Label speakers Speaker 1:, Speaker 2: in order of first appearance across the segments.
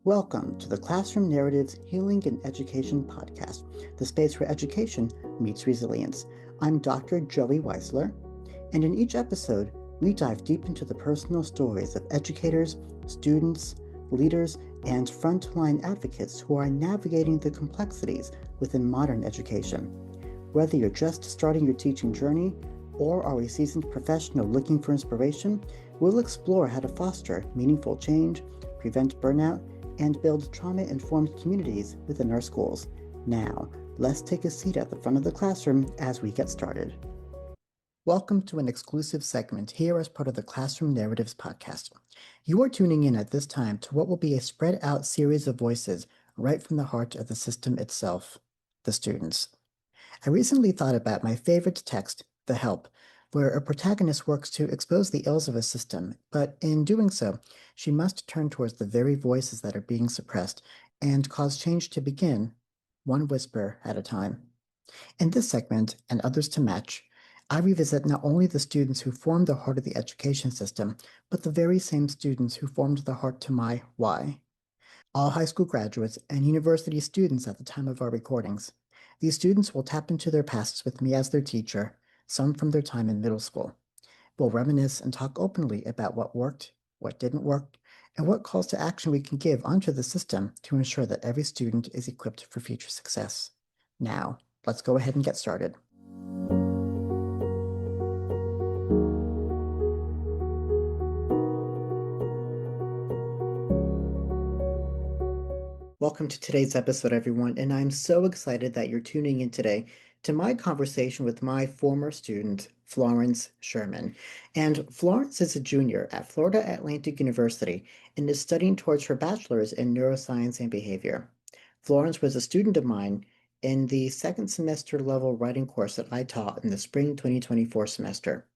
Speaker 1: Welcome to the Classroom Narratives Healing and Education podcast, the space where education meets resilience. I'm Dr. Joey Weisler, and in each episode, we dive deep into the personal stories of educators, students, leaders, and frontline advocates who are navigating the complexities within modern education. Whether you're just starting your teaching journey or are a seasoned professional looking for inspiration, we'll explore how to foster meaningful change, prevent burnout, and build trauma-informed communities within our schools. Now, let's take a seat at the front of the classroom as we get started. Welcome to an exclusive segment here as part of the Classroom Narratives podcast. You are tuning in at this time to what will be a spread out series of voices right from the heart of the system itself, the students. I recently thought about my favorite text, The Help, where a protagonist works to expose the ills of a system, but in doing so, she must turn towards the very voices that are being suppressed and cause change to begin, one whisper at a time. In this segment, and others to match, I revisit not only the students who formed the heart of the education system, but the very same students who formed the heart to my why. All high school graduates and university students at the time of our recordings. These students will tap into their pasts with me as their teacher, some from their time in middle school. We'll reminisce and talk openly about what worked, what didn't work, and what calls to action we can give onto the system to ensure that every student is equipped for future success. Now, let's go ahead and get started. Welcome to today's episode, everyone, and I'm so excited that you're tuning in today to my conversation with my former student, Florence Shirman. And Florence is a junior at Florida Atlantic University and is studying towards her bachelor's in neuroscience and behavior. Florence was a student of mine in the second semester level writing course that I taught in the spring 2024 semester.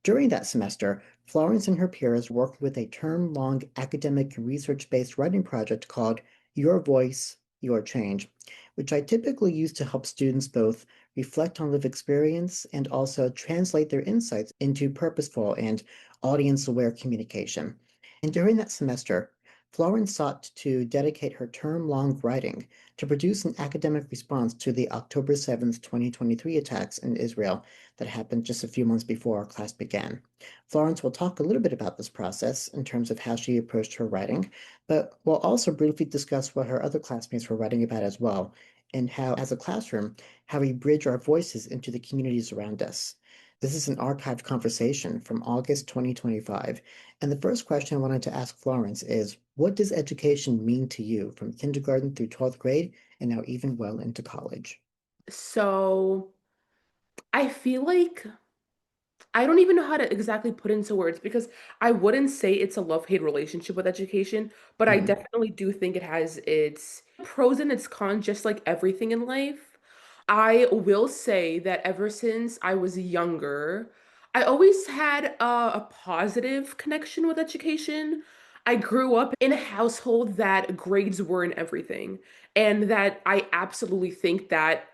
Speaker 1: During that semester, Florence and her peers worked with a term-long academic research-based writing project called Your Voice, Your Change, which I typically use to help students both reflect on lived experience and also translate their insights into purposeful and audience-aware communication. And during that semester, Florence sought to dedicate her term-long writing to produce an academic response to the October 7th, 2023 attacks in Israel that happened just a few months before our class began. Florence will talk a little bit about this process in terms of how she approached her writing, but we'll also briefly discuss what her other classmates were writing about as well, and how, as a classroom, how we bridge our voices into the communities around us. This is an archived conversation from August 2025, and the first question I wanted to ask Florence is, what does education mean to you from kindergarten through 12th grade and now even well into college?
Speaker 2: So I feel like I don't even know how to exactly put into words because I wouldn't say it's a love-hate relationship with education, but I
Speaker 1: Mhm.
Speaker 2: definitely do think it has its pros and its cons, just like everything in life. I will say that ever since I was younger, I always had a positive connection with education. I grew up in a household that grades weren't everything, and that I absolutely think that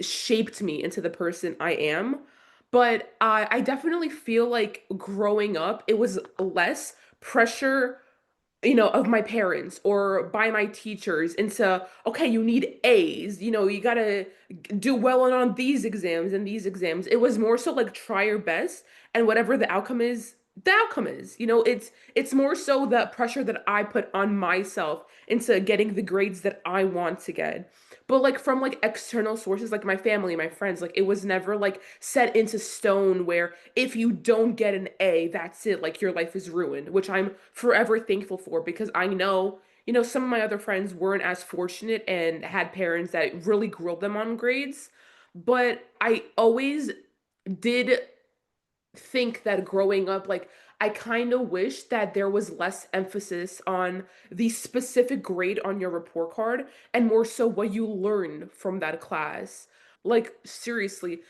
Speaker 2: shaped me into the person I am. But I definitely feel like growing up, it was less pressure, of my parents or by my teachers into, okay, you need A's, you gotta do well on these exams and these exams. It was more so like try your best, and whatever the outcome is, the outcome is. It's more so the pressure that I put on myself into getting the grades that I want to get. But like from like external sources, like my family, my friends, like it was never like set into stone where if you don't get an A, that's it, like your life is ruined, which I'm forever thankful for because I know, some of my other friends weren't as fortunate and had parents that really grilled them on grades. But I always did think that growing up, like, I kind of wish that there was less emphasis on the specific grade on your report card and more so what you learn from that class. Like, seriously,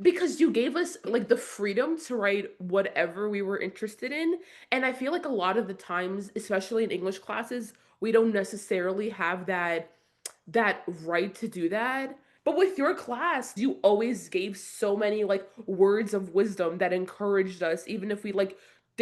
Speaker 2: because you gave us like the freedom to write whatever we were interested in. And I feel like a lot of the times, especially in English classes, we don't necessarily have that right to do that. But with your class, you always gave so many like words of wisdom that encouraged us, even if we like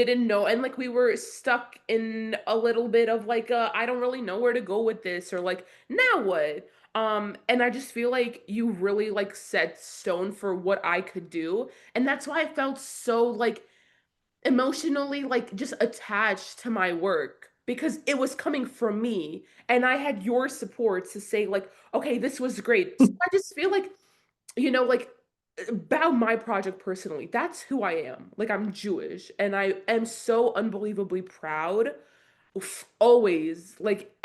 Speaker 2: didn't know, and like we were stuck in a little bit of like I don't really know where to go with this, or like now what. And I just feel like you really like set stone for what I could do, and that's why I felt so like emotionally like just attached to my work, because it was coming from me and I had your support to say like, okay, this was great. So I just feel like, like about my project personally, that's who I am. Like, I'm Jewish and I am so unbelievably proud. Always, like,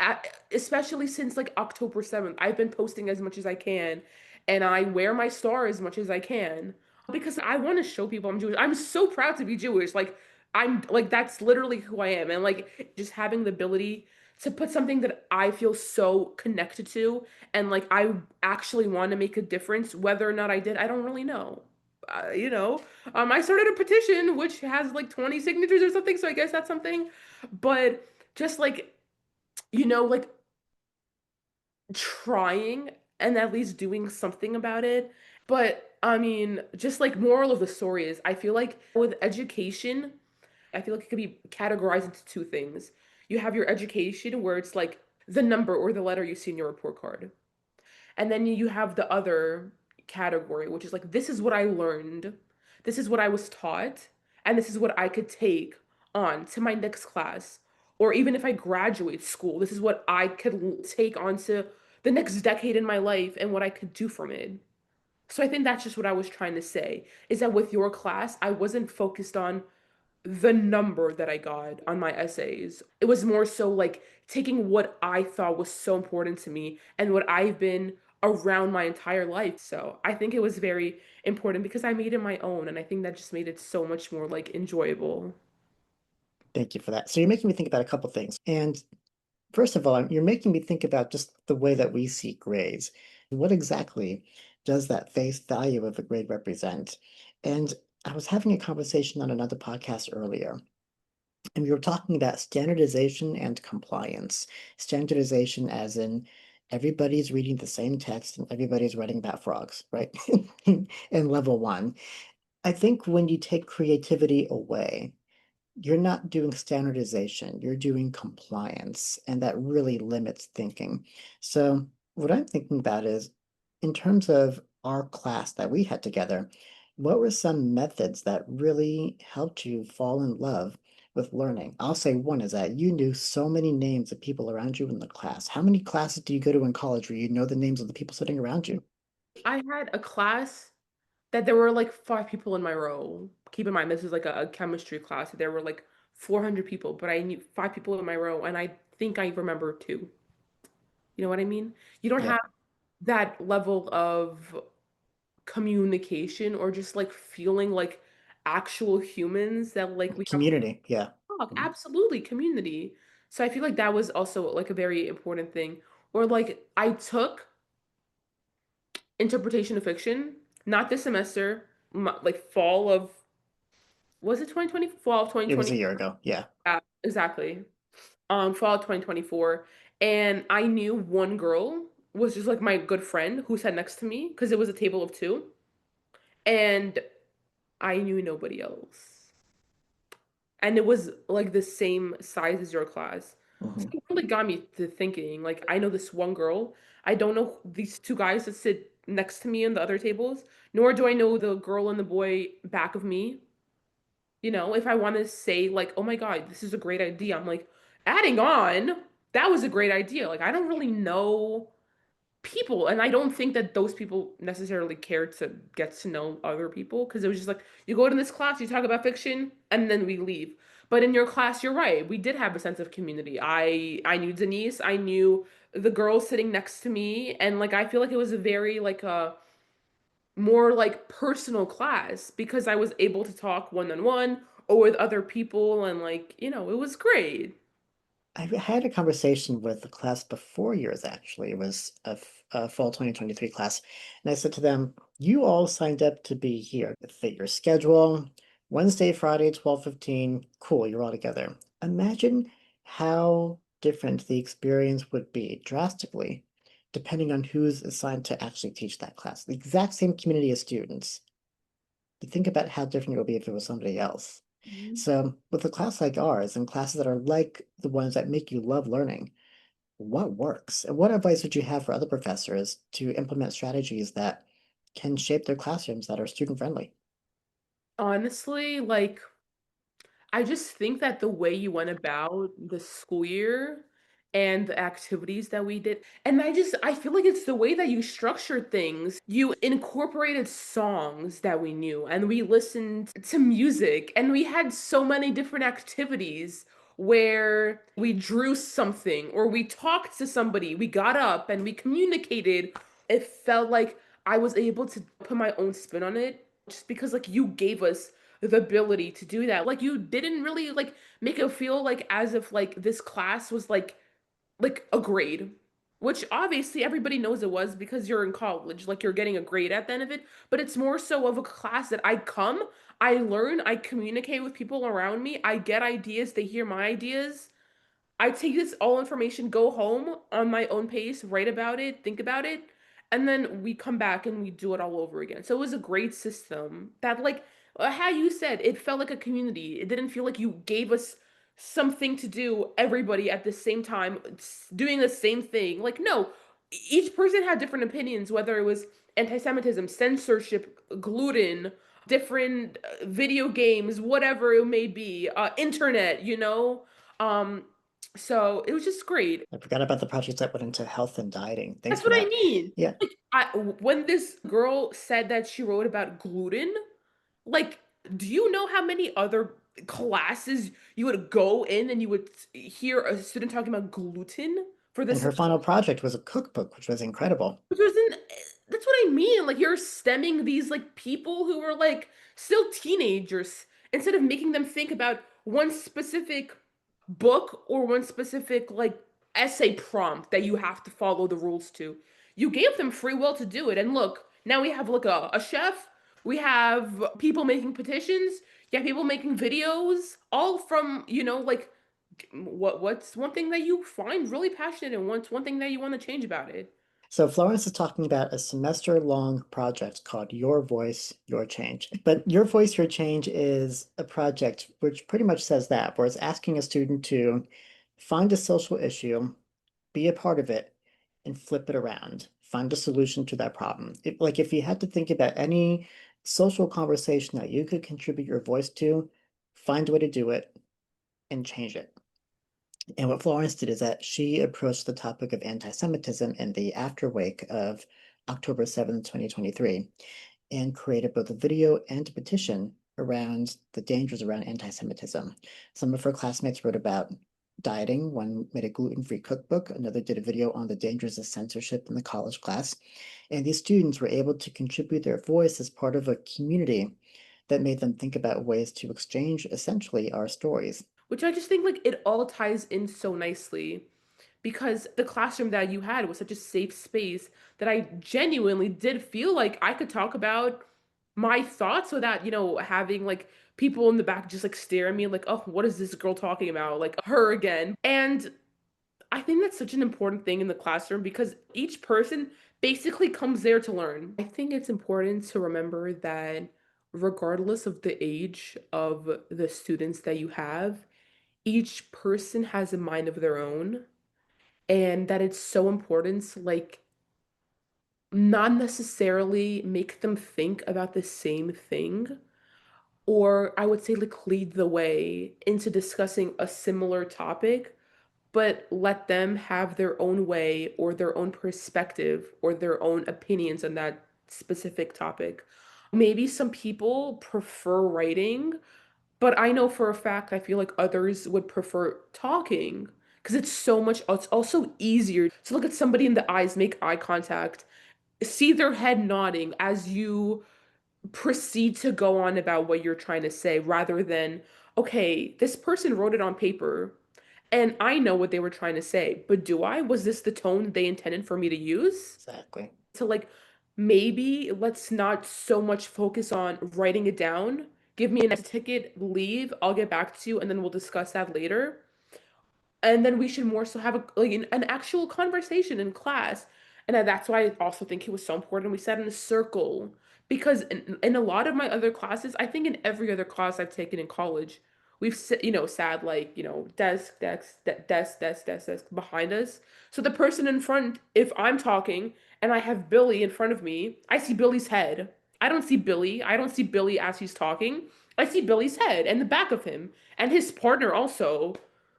Speaker 2: especially since like October 7th, I've been posting as much as I can, and I wear my star as much as I can because I want to show people I'm Jewish. I'm so proud to be Jewish. Like, I'm like, that's literally who I am. And like, just having the ability to put something that I feel so connected to, and like, I actually want to make a difference, whether or not I did, I don't really know. I started a petition which has like 20 signatures or something, so I guess that's something. But just like, like trying and at least doing something about it. But I mean, just like moral of the story is I feel like with education, I feel like it could be categorized into two things. You have your education where it's like the number or the letter you see in your report card. And then you have the other category, which is like, this is what I learned, this is what I was taught, and this is what I could take on to my next class. Or even if I graduate school, this is what I could take on to the next decade in my life and what I could do from it. So I think that's just what I was trying to say, is that with your class, I wasn't focused on the number that I got on my essays. It was more so like taking what I thought was so important to me and what I've been around my entire life. So I think it was very important because I made it my own, and I think that just made it so much more like enjoyable.
Speaker 1: Thank you for that. So you're making me think about a couple things. And first of all, you're making me think about just the way that we see grades. What exactly does that face value of a grade represent? And I was having a conversation on another podcast earlier, and we were talking about standardization and compliance. Standardization as in everybody's reading the same text and everybody's writing about frogs, right? In level one. I think when you take creativity away, you're not doing standardization, you're doing compliance, and that really limits thinking. So what I'm thinking about is, in terms of our class that we had together, what were some methods that really helped you fall in love with learning? I'll say one is that you knew so many names of people around you in the class. How many classes do you go to in college where you know the names of the people sitting around you?
Speaker 2: I had a class that there were like five people in my row. Keep in mind, this is like a chemistry class. There were like 400 people, but I knew five people in my row, and I think I remember two. You know what I mean? You don't
Speaker 1: Yeah,
Speaker 2: have that level of communication or just like feeling like actual humans that like we have to
Speaker 1: community, yeah.
Speaker 2: talk.
Speaker 1: Mhm.
Speaker 2: Absolutely, community. So I feel like that was also like a very important thing. Or like I took interpretation of fiction, not this semester, like fall of, was it 2020? Fall of
Speaker 1: It was
Speaker 2: 2020.
Speaker 1: a year ago, yeah.
Speaker 2: Yeah, exactly. Fall of 2024. And I knew one girl was just like my good friend who sat next to me because it was a table of two. And I knew nobody else. And it was like the same size as your class. So
Speaker 1: Mhm.
Speaker 2: it really got me to thinking, like, I know this one girl. I don't know these two guys that sit next to me in the other tables, nor do I know the girl and the boy back of me. If I want to say, like, oh my God, this is a great idea, I'm like, adding on, that was a great idea. Like, I don't really know people, and I don't think that those people necessarily cared to get to know other people, because it was just like, you go to this class, you talk about fiction, and then we leave. But in your class, you're right, we did have a sense of community. I knew Denise, I knew the girl sitting next to me, and like I feel like it was a very like a more like personal class because I was able to talk one on one or with other people, and like, it was great.
Speaker 1: I had a conversation with the class before yours, actually. It was a fall 2023 class. And I said to them, you all signed up to be here. Fit your schedule. Wednesday, Friday, 12:15. Cool, you're all together. Imagine how different the experience would be drastically, depending on who's assigned to actually teach that class. The exact same community of students. But think about how different it would be if it was somebody else.
Speaker 2: Mhm.
Speaker 1: So, with a class like ours and classes that are like the ones that make you love learning, what works? And what advice would you have for other professors to implement strategies that can shape their classrooms that are student friendly?
Speaker 2: Honestly, like I just think that the way you went about the school year and the activities that we did, and I feel like it's the way that you structured things. You incorporated songs that we knew, and we listened to music, and we had so many different activities where we drew something or we talked to somebody, we got up and we communicated. It felt like I was able to put my own spin on it just because like you gave us the ability to do that. Like you didn't really like make it feel like as if like this class was like a grade, which obviously everybody knows it was because you're in college, like you're getting a grade at the end of it, but it's more so of a class that I come, I learn, I communicate with people around me, I get ideas, they hear my ideas. I take this all information, go home on my own pace, write about it, think about it, and then we come back and we do it all over again. So it was a great system that, like, how you said, it felt like a community. It didn't feel like you gave us something to do, everybody at the same time, doing the same thing. Like, no, each person had different opinions, whether it was anti Semitism, censorship, gluten, different video games, whatever it may be, internet, you know? Um, so it was just great.
Speaker 1: I forgot about the projects that went into health and dieting. Thanks
Speaker 2: That's
Speaker 1: for
Speaker 2: what I
Speaker 1: that.
Speaker 2: mean.
Speaker 1: Yeah,
Speaker 2: Like when this girl said that she wrote about gluten, like, do you know how many other classes you would go in and you would hear a student talking about gluten for
Speaker 1: and
Speaker 2: this?
Speaker 1: her final project was a cookbook, which was incredible.
Speaker 2: Which was in, that's what I mean. Like you're stemming these like people who were like still teenagers instead of making them think about one specific book or one specific like essay prompt that you have to follow the rules to. You gave them free will to do it. And look, now we have like a chef, we have people making petitions, you have people making videos, all from, like what's one thing that you find really passionate and what's one thing that you want to change about it.
Speaker 1: So Florence is talking about a semester-long project called Your Voice, Your Change. But Your Voice, Your Change is a project which pretty much says that, where it's asking a student to find a social issue, be a part of it, and flip it around. Find a solution to that problem. If you had to think about any social conversation that you could contribute your voice to, find a way to do it and change it. And what Florence did is that she approached the topic of anti-Semitism in the afterwake of October 7th, 2023, and created both a video and a petition around the dangers around anti-Semitism. Some of her classmates wrote about dieting, one made a gluten-free cookbook, another did a video on the dangers of censorship in the college class. And these students were able to contribute their voice as part of a community that made them think about ways to exchange essentially our stories.
Speaker 2: Which I just think like it all ties in so nicely because the classroom that you had was such a safe space that I genuinely did feel like I could talk about my thoughts without, having like people in the back just like stare at me like, oh, what is this girl talking about? Like her again. And I think that's such an important thing in the classroom because each person basically comes there to learn. I think it's important to remember that regardless of the age of the students that you have, each person has a mind of their own and that it's so important to like not necessarily make them think about the same thing or I would say like lead the way into discussing a similar topic but let them have their own way or their own perspective or their own opinions on that specific topic. Maybe some people prefer writing, but I know for a fact I feel like others would prefer talking because it's also easier to look at somebody in the eyes, make eye contact, see their head nodding as you proceed to go on about what you're trying to say rather than, okay, this person wrote it on paper and I know what they were trying to say, but do I? Was this the tone they intended for me to use?
Speaker 1: Exactly.
Speaker 2: So, like, maybe let's not so much focus on writing it down. Give me an exit ticket, leave, I'll get back to you, and then we'll discuss that later. And then we should more so have an actual conversation in class. And that's why I also think it was so important. We sat in a circle Because in a lot of my other classes, I think in every other class I've taken in college, we've sat like, desk behind us. So the person in front, if I'm talking and I have Billy in front of me, I see Billy's head. I don't see Billy. I don't see Billy as he's talking. I see Billy's head and the back of him and his partner also.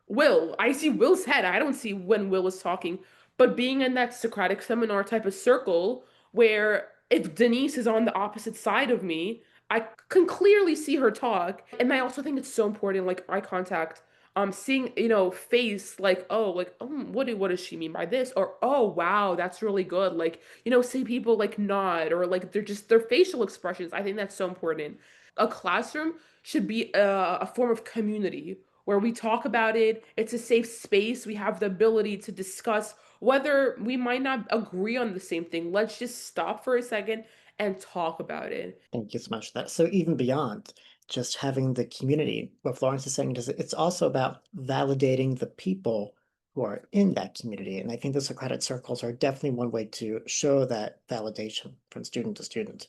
Speaker 2: Will. I see Will's head. I don't see when Will is talking. But being in that Socratic seminar type of circle where if Denise is on the opposite side of me, I can clearly see her talk. And I also think it's so important, like eye contact. Seeing, face like, oh, what does she mean by this? Or, oh, wow, that's really good. Like, see people like nod or like they're just their facial expressions. I think that's so important. A classroom should be a form of community where we talk about it. It's a safe space. We have the ability to discuss whether we might not agree on the same thing. Let's just stop for a second and talk about it.
Speaker 1: Thank you so much for that. So even beyond just having the community, what Florence is saying is it's also about validating the people who are in that community. And I think the Socratic circles are definitely one way to show that validation from student to student.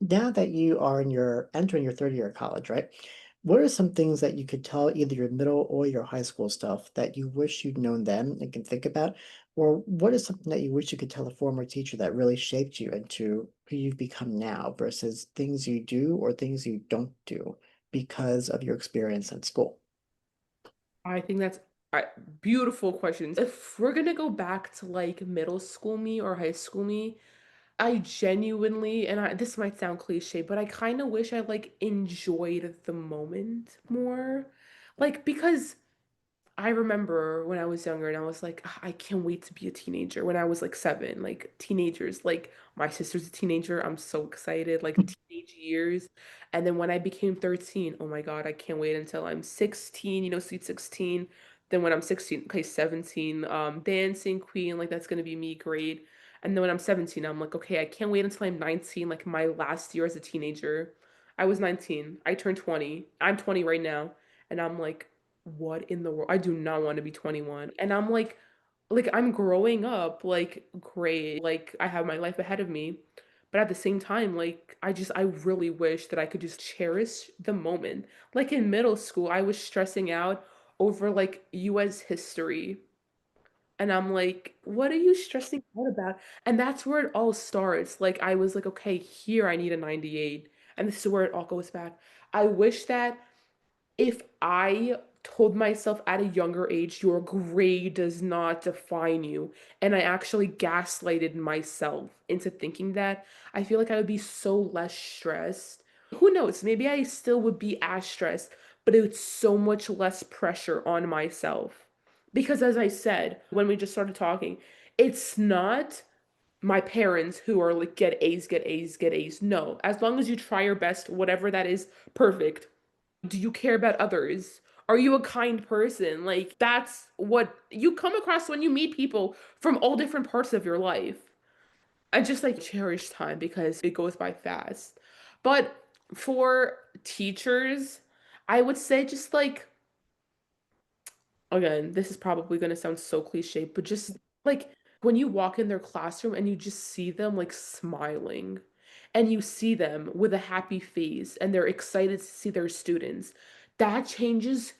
Speaker 1: Now that you are entering your third year of college, right? What are some things that you could tell either your middle or your high school stuff that you wish you'd known then and can think about? Or what is something that you wish you could tell a former teacher that really shaped you into who you've become now versus things you do or things you don't do because of your experience in school?
Speaker 2: I think that's uh, beautiful questions. If we're gonna go back to like middle school me or high school me, I genuinely, and this might sound cliche, but I kind of wish I like enjoyed the moment more. Like, because I remember when I was younger and I was like, "Ah, I can't wait to be a teenager." When I was like 7, like teenagers, like my sister's a teenager. I'm so excited, like teenage years. And then when I became 13, oh my God, I can't wait until I'm 16, sweet 16. Then when I'm 16, okay, 17, dancing queen, like that's gonna be me, great. And then when I'm 17, I'm like, okay, I can't wait until I'm 19, like my last year as a teenager. I was 19. I turned 20. I'm 20 right now. And I'm like, what in the world? I do not want to be 21. And I'm like I'm growing up, like great. Like I have my life ahead of me. But at the same time, like I really wish that I could just cherish the moment. Like in middle school, I was stressing out over like US history. And I'm like, what are you stressing out about? And that's where it all starts. Like I was like, okay, here I need a 98. And this is where it all goes back. I wish that if I told myself at a younger age, your grade does not define you, and I actually gaslighted myself into thinking that, I feel like I would be so less stressed. Who knows? Maybe I still would be as stressed, but it's so much less pressure on myself. Because as I said when we just started talking, it's not my parents who are like, get A's, get A's, get A's. No, as long as you try your best, whatever that is, perfect. Do you care about others? Are you a kind person? Like, that's what you come across when you meet people from all different parts of your life. I just like cherish time because it goes by fast. But for teachers, I would say just like, again, this is probably going to sound so cliche, but just like when you walk in their classroom and you just see them like smiling and you see them with a happy face and they're excited to see their students, that changes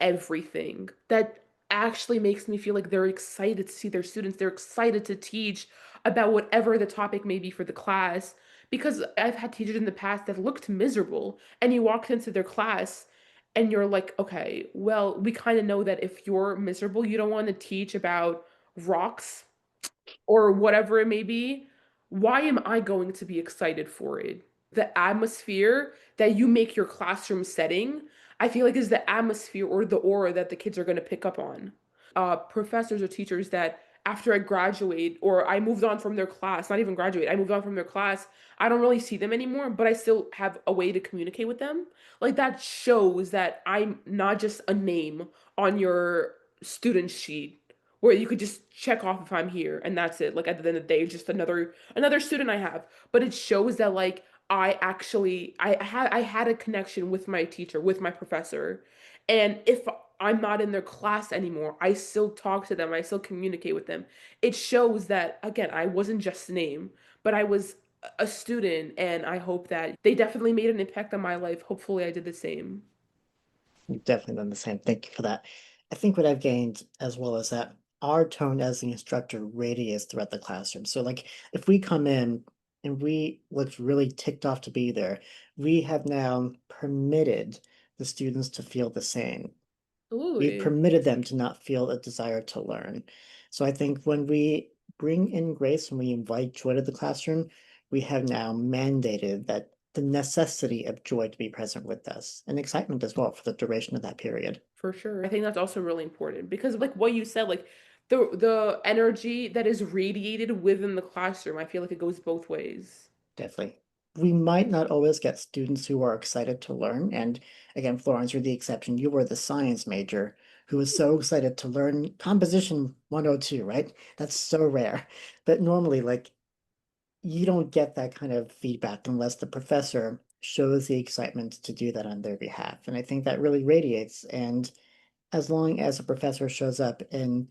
Speaker 2: everything. That actually makes me feel like they're excited to see their students. They're excited to teach about whatever the topic may be for the class. Because I've had teachers in the past that looked miserable, and you walked into their class and you're like, okay, well, we kind of know that if you're miserable, you don't want to teach about rocks or whatever it may be. Why am I going to be excited for it? The atmosphere that you make your classroom setting, I feel like is the atmosphere or the aura that the kids are going to pick up on. Professors or teachers that after I graduate or I moved on from their class, not even graduate, I moved on from their class, I don't really see them anymore, but I still have a way to communicate with them. Like that shows that I'm not just a name on your student sheet where you could just check off if I'm here and that's it. Like at the end of the day, it's just another student I have. But it shows that like I had a connection with my teacher, with my professor. And if I'm not in their class anymore, I still talk to them, I still communicate with them. It shows that again, I wasn't just a name, but I was a student, and I hope that they definitely made an impact on my life. Hopefully, I did the same.
Speaker 1: You've definitely done the same. Thank you for that. I think what I've gained as well is that our tone as the instructor radiates throughout the classroom. So, like, if we come in and we look really ticked off to be there, we have now permitted the students to feel the same. We've
Speaker 2: Absolutely.
Speaker 1: permitted them to not feel a desire to learn. So I think when we bring in grace, when we invite joy to the classroom, we have now mandated that the necessity of joy to be present with us and excitement as well for the duration of that period.
Speaker 2: For sure. I think that's also really important because like what you said, like the energy that is radiated within the classroom, I feel like it goes both ways.
Speaker 1: Definitely. We might not always get students who are excited to learn. And again, Florence, you're the exception. You were the science major who was so excited to learn composition 102, right? That's so rare. But normally, like, you don't get that kind of feedback unless the professor shows the excitement to do that on their behalf. And I think that really radiates. And as long as a professor shows up and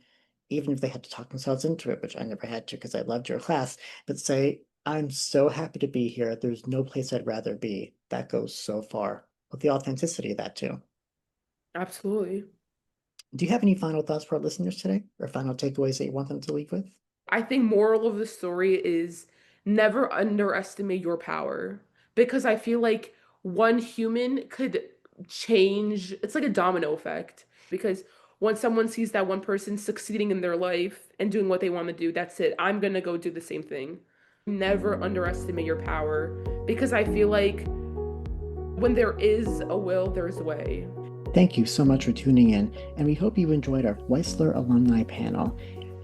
Speaker 1: even if they had to talk themselves into it, which I never had to because I loved your class, but say, I'm so happy to be here. There's no place I'd rather be. That goes so far with the authenticity of that too.
Speaker 2: Absolutely.
Speaker 1: Do you have any final thoughts for our listeners today or final takeaways that you want them to leave with?
Speaker 2: I think moral of the story is never underestimate your power because I feel like one human could change. It's like a domino effect because once someone sees that one person succeeding in their life and doing what they want to do, that's it. I'm going to go do the same thing. Never underestimate your power because I feel like when there is a will, there's a way.
Speaker 1: Thank you so much for tuning in, and we hope you enjoyed our Weisler Alumni panel.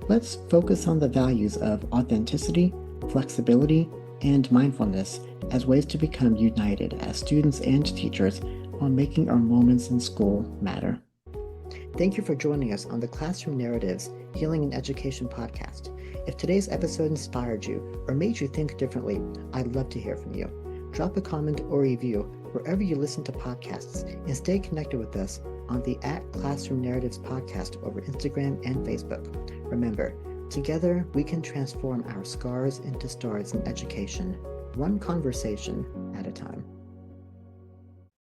Speaker 1: Let's focus on the values of authenticity, flexibility, and mindfulness as ways to become united as students and teachers while making our moments in school matter. Thank you for joining us on the Classroom Narratives Healing and Education podcast. If today's episode inspired you or made you think differently, I'd love to hear from you. Drop a comment or review wherever you listen to podcasts and stay connected with us on the @Classroom Narratives podcast over Instagram and Facebook. Remember, together we can transform our scars into stars in education, one conversation at a time.